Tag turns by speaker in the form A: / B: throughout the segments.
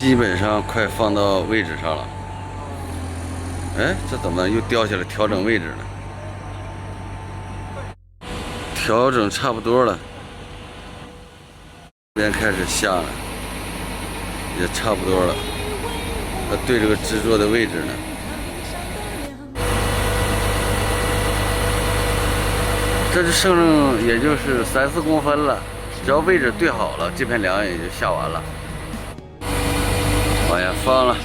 A: 基本上快放到位置上了。哎，这怎么又掉下来？调整位置了，调整差不多了，这边开始下了，也差不多了。对这个支座的位置呢，这就剩也就是3、4公分了，只要位置对好了，这片梁也就下完了。往下放了，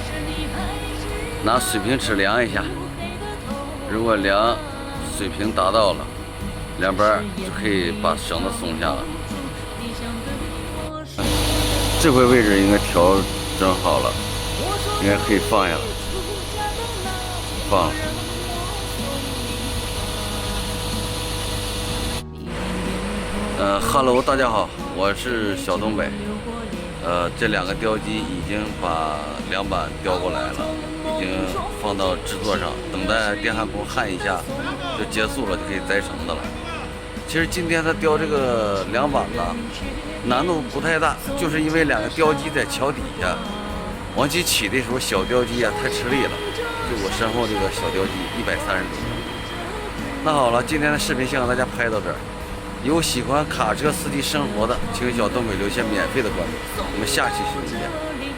A: 拿水平尺量一下，如果量水平达到了，两边就可以把绳子松下了。这回位置应该调整好了，应该可以放下了。放了。Hello， 大家好，我是小东北。这2个雕机已经把梁板雕过来了，已经放到制作上，等待电焊工焊一下就结束了，就可以栽绳子了。其实今天他雕这个梁板呢，难度不太大，就是因为2个雕机在桥底下，往起起的时候小雕机啊太吃力了，就我身后这个小雕机130多。那好了，今天的视频先给大家拍到这儿。有喜欢卡车司机生活的，请小东北留下免费的关注。我们下期视频见。